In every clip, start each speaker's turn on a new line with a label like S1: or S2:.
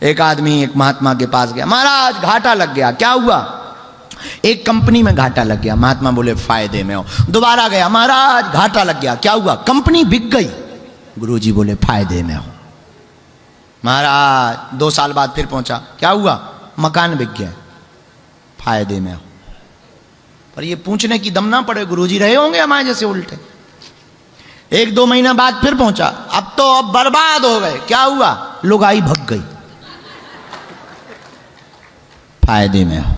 S1: एक आदमी एक महात्मा के पास गया, महाराज घाटा लग गया। क्या हुआ? एक कंपनी में घाटा लग गया। महात्मा बोले फायदे में हो। दोबारा गया, महाराज घाटा लग गया। क्या हुआ? कंपनी बिक गई। गुरुजी बोले फायदे में हो। महाराज 2 साल बाद फिर पहुंचा। क्या हुआ? मकान बिक गया। फायदे में हो। पर ये पूछने की दम ना पड़े, गुरुजी रहे होंगे हमारे जैसे उल्टे। 1-2 महीना बाद फिर पहुंचा, अब बर्बाद हो गए। क्या हुआ? लुगाई भग गई। फायदे में हो।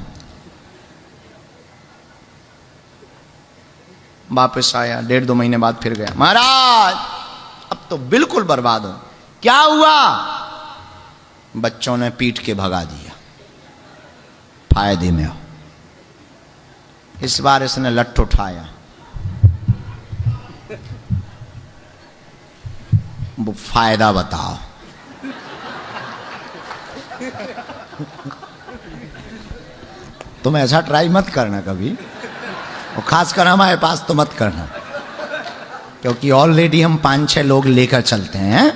S1: वापस आया, 1.5-2 महीने बाद फिर गया, महाराज अब तो बिल्कुल बर्बाद हो। क्या हुआ? बच्चों ने पीट के भगा दिया। फायदे में हो। इस बार इसने लठ उठाया, वो फायदा बताओ। तुम ऐसा ट्राई मत करना कभी, और खासकर हमारे पास तो मत करना, क्योंकि ऑलरेडी हम 5-6 लोग लेकर चलते हैं।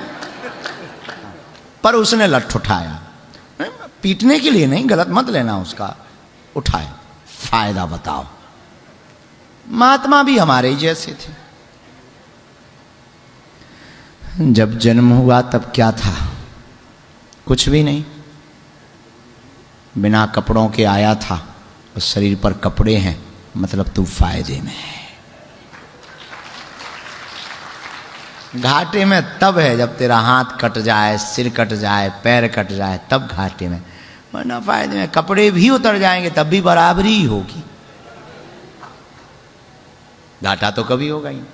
S1: पर उसने लठ उठाया, पीटने के लिए नहीं, गलत मत लेना उसका, उठाया। फायदा बताओ। महात्मा भी हमारे ही जैसे थे। जब जन्म हुआ तब क्या था? कुछ भी नहीं, बिना कपड़ों के आया था और शरीर पर कपड़े हैं, मतलब तू फायदे में है। घाटे में तब है जब तेरा हाथ कट जाए, सिर कट जाए, पैर कट जाए, तब घाटे में, वरना फायदे में। कपड़े भी उतर जाएंगे तब भी बराबरी ही होगी, घाटा तो कभी होगा ही नहीं।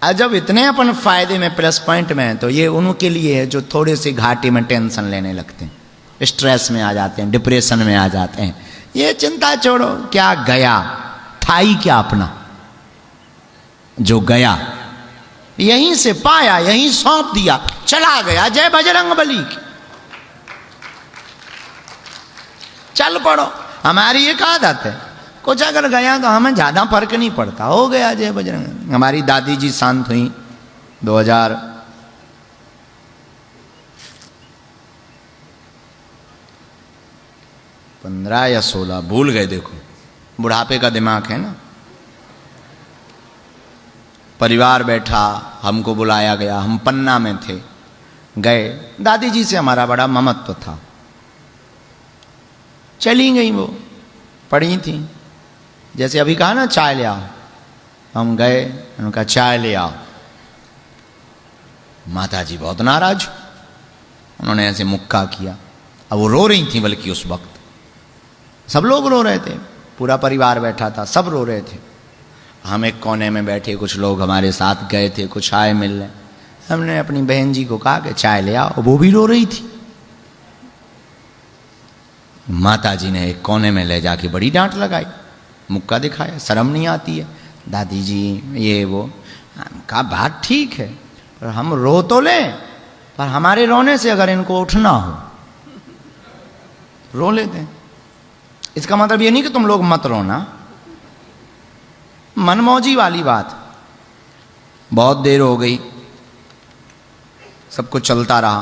S1: और जब इतने अपन फायदे में, प्लस पॉइंट में हैं, तो ये उनके लिए है जो थोड़े से घाटे में टेंशन लेने लगते हैं, स्ट्रेस में आ जाते हैं, डिप्रेशन में आ जाते हैं। ये चिंता छोड़ो, क्या गया था ही क्या अपना, जो गया यहीं से पाया, यहीं सौंप दिया, चला गया। जय बजरंगबली की। चल पड़ो। हमारी एक आदत है, कुछ अगर गया तो हमें ज्यादा फर्क नहीं पड़ता, हो गया जय बजरंग। हमारी दादी जी शांत हुई 2015 या 16, भूल गए, देखो बुढ़ापे का दिमाग है ना। परिवार बैठा, हमको बुलाया गया, हम पन्ना में थे, गए। दादी जी से हमारा बड़ा ममत्व था। चली गई, वो पड़ी थी। जैसे अभी कहा ना चाय ले आओ, हम गए, उनका चाय ले आओ। माता जी बहुत नाराज, उन्होंने ऐसे मुक्का किया। अब वो रो रही थी, बल्कि उस वक्त सब लोग रो रहे थे, पूरा परिवार बैठा था, सब रो रहे थे। हम एक कोने में बैठे, कुछ लोग हमारे साथ गए थे, कुछ आए मिलने। हमने अपनी बहन जी को कहा कि चाय ले आओ, वो भी रो रही थी। माता जी ने एक कोने में ले जाके बड़ी डांट लगाई, मुक्का दिखाया, शर्म नहीं आती है दादी जी, ये वो। कहा बात ठीक है, पर हम रो तो लें, पर हमारे रोने से अगर इनको उठना हो, रो लेते हैं। इसका मतलब ये नहीं कि तुम लोग मत रोना, मनमौजी वाली बात। बहुत देर हो गई, सब कुछ चलता रहा।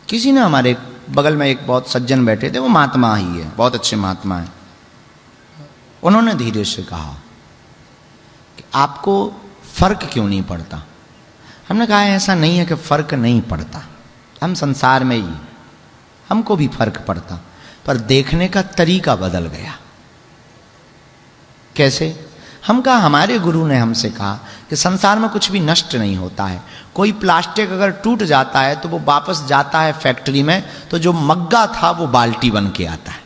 S1: किसी ने, हमारे बगल में एक बहुत सज्जन बैठे थे, वो महात्मा ही है, बहुत अच्छे महात्मा है। उन्होंने धीरे से कहा कि आपको फर्क क्यों नहीं पड़ता? हमने कहा ऐसा नहीं है कि फर्क नहीं पड़ता, हम संसार में ही, हमको भी फर्क पड़ता, पर देखने का तरीका बदल गया। कैसे? हम कहा हमारे गुरु ने हमसे कहा कि संसार में कुछ भी नष्ट नहीं होता है। कोई प्लास्टिक अगर टूट जाता है तो वो वापस जाता है फैक्ट्री में, तो जो मग्गा था वो बाल्टी बन के आता है,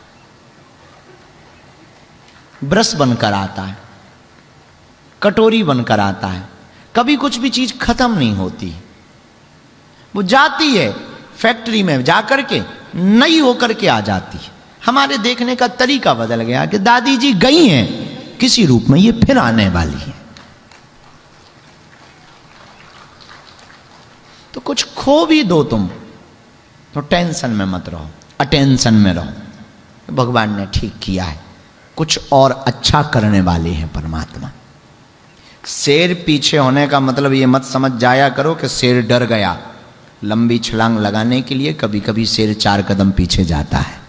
S1: ब्रश बनकर आता है, कटोरी बनकर आता है। कभी कुछ भी चीज खत्म नहीं होती, वो जाती है फैक्ट्री में, जाकर के नई होकर के आ जाती है। हमारे देखने का तरीका बदल गया कि दादी जी गई हैं किसी रूप में, ये फिर आने वाली है। तो कुछ खो भी दो तुम, तो टेंशन में मत रहो, अटेंशन में रहो। भगवान ने ठीक किया है, कुछ और अच्छा करने वाले हैं परमात्मा। शेर पीछे होने का मतलब ये मत समझ जाया करो कि शेर डर गया, लंबी छलांग लगाने के लिए कभी कभी शेर 4 कदम पीछे जाता है।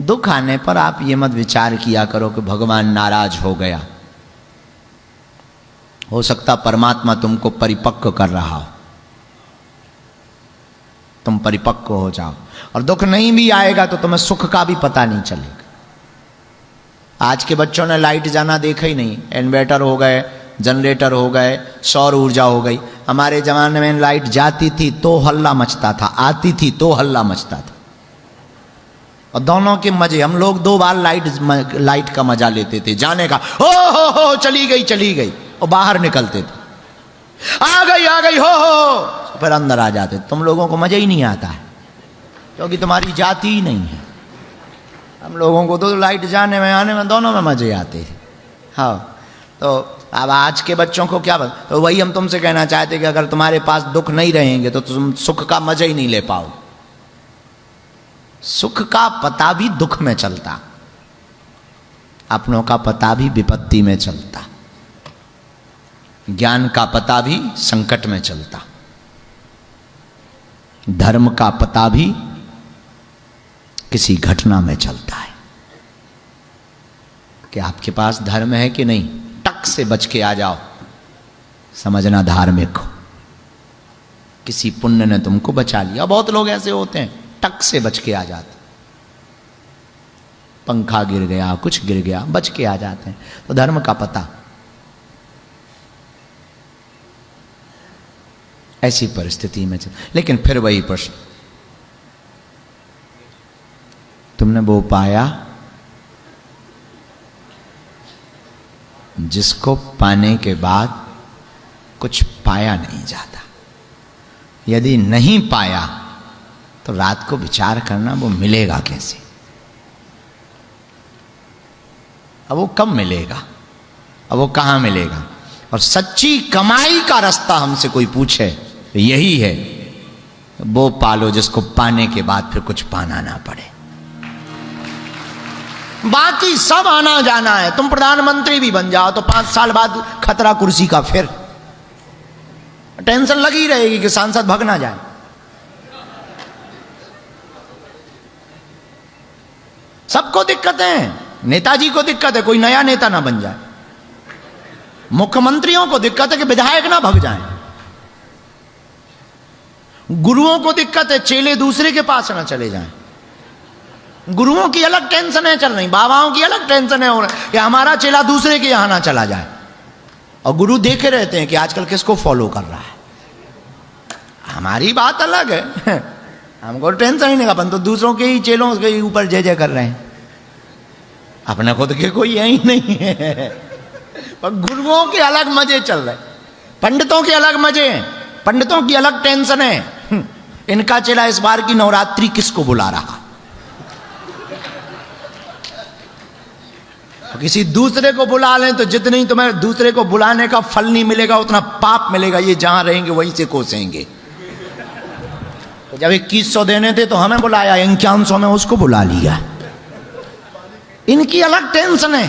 S1: दुख आने पर आप ये मत विचार किया करो कि भगवान नाराज हो गया। हो सकता परमात्मा तुमको परिपक्व कर रहा हो, तुम परिपक्व हो जाओ, और दुख नहीं भी आएगा तो तुम्हें सुख का भी पता नहीं चलेगा। आज के बच्चों ने लाइट जाना देखा ही नहीं, इन्वर्टर हो गए, जनरेटर हो गए, सौर ऊर्जा हो गई। हमारे जमाने में लाइट जाती थी तो हल्ला मचता था, आती थी तो हल्ला मचता था, और दोनों के मजे। हम लोग 2 बार लाइट का मजा लेते थे, जाने का, हो चली गई, और बाहर निकलते थे, आ गई हो, फिर अंदर आ जाते। तुम लोगों को मजा ही नहीं आता है क्योंकि तुम्हारी जाति ही नहीं है। हम लोगों को तो लाइट जाने में आने में दोनों में मजे आते हैं। हाँ, तो अब आज के बच्चों को क्या बात, तो वही हम तुमसे कहना चाहते कि अगर तुम्हारे पास दुख नहीं रहेंगे तो तुम सुख का मजा ही नहीं ले पाओ। सुख का पता भी दुख में चलता, अपनों का पता भी विपत्ति में चलता, ज्ञान का पता भी संकट में चलता, धर्म का पता भी किसी घटना में चलता है। कि आपके पास धर्म है कि नहीं, टक से बच के आ जाओ, समझना धार्मिक हो। किसी पुण्य ने तुमको बचा लिया। बहुत लोग ऐसे होते हैं, टक से बच के आ जाते, पंखा गिर गया, कुछ गिर गया, बच के आ जाते हैं। तो धर्म का पता। ऐसी परिस्थिति में चल, लेकिन फिर वही प्रश्न, तुमने वो पाया जिसको पाने के बाद कुछ पाया नहीं जाता। यदि नहीं पाया तो रात को विचार करना वो मिलेगा कैसे, अब वो कब मिलेगा, अब वो कहां मिलेगा। और सच्ची कमाई का रास्ता हमसे कोई पूछे तो यही है, वो पालो जिसको पाने के बाद फिर कुछ पाना ना पड़े। बाकी सब आना जाना है। तुम प्रधानमंत्री भी बन जाओ तो 5 साल बाद खतरा कुर्सी का, फिर टेंशन लगी रहेगी कि सांसद भग ना जाए। सबको दिक्कत है, नेताजी को दिक्कत है कोई नया नेता ना बन जाए, मुख्यमंत्रियों को दिक्कत है कि विधायक ना भग जाएं, गुरुओं को दिक्कत है चेले दूसरे के पास ना चले जाएं। गुरुओं की अलग टेंशन है चल रही, बाबाओं की अलग टेंशन है कि हमारा चेला दूसरे के यहां ना चला जाए। और गुरु देखे रहते हैं कि आजकल किसको फॉलो कर रहा है। हमारी बात अलग है, हमको टेंशन ही नहीं, अपन तो दूसरों के ही चेलों के ऊपर जय जय कर रहे हैं, अपने खुद के कोई यही नहीं है। पर गुरुओं के अलग मजे चल रहे, पंडितों के अलग मजे हैं, पंडितों की अलग टेंशन है। इनका चेला इस बार की नवरात्रि किसको बुला रहा, किसी दूसरे को बुला लें तो जितनी तुम्हें दूसरे को बुलाने का फल नहीं मिलेगा उतना पाप मिलेगा। ये जहां रहेंगे वहीं से कोसेंगे। तो जब 2100 देने थे तो हमें बुलाया, 5100 में उसको बुला लिया। इनकी अलग टेंशन है।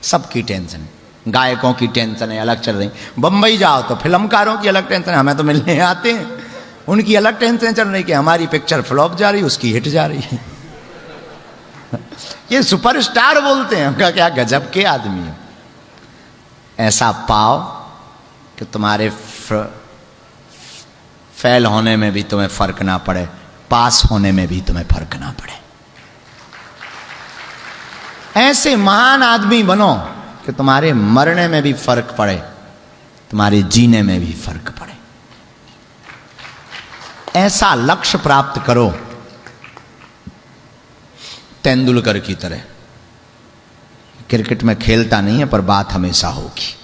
S1: सबकी टेंशन, गायकों की टेंशन है अलग चल रही। बंबई जाओ तो फिल्मकारों की अलग टेंशन है, हमें तो मिलने आते हैं, उनकी अलग टेंशन चल रही कि हमारी पिक्चर फ्लॉप जा रही, उसकी हिट जा रही है। ये सुपरस्टार बोलते हैं, उनका क्या गजब के आदमी है। ऐसा पाओ कि तुम्हारे फेल होने में भी तुम्हें फर्क ना पड़े, पास होने में भी तुम्हें फर्क ना पड़े। ऐसे महान आदमी बनो कि तुम्हारे मरने में भी फर्क पड़े, तुम्हारे जीने में भी फर्क पड़े। ऐसा लक्ष्य प्राप्त करो तेंदुलकर की तरह। क्रिकेट में खेलता नहीं है पर बात हमेशा होगी।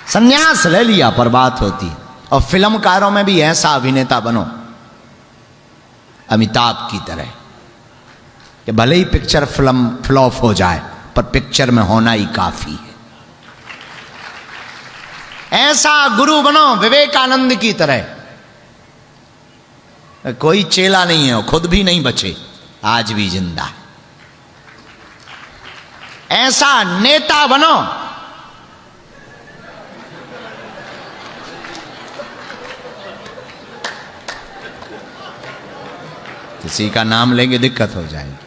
S1: संन्यास ले लिया पर बात होती। और फिल्मकारों में भी ऐसा अभिनेता बनो अमिताभ की तरह कि भले ही पिक्चर फिल्म फ्लॉप हो जाए पर पिक्चर में होना ही काफी है। ऐसा गुरु बनो विवेकानंद की तरह। कोई चेला नहीं है, खुद भी नहीं बचे, आज भी जिंदा है। ऐसा नेता बनो किसी का नाम लेंगे दिक्कत हो जाएगी।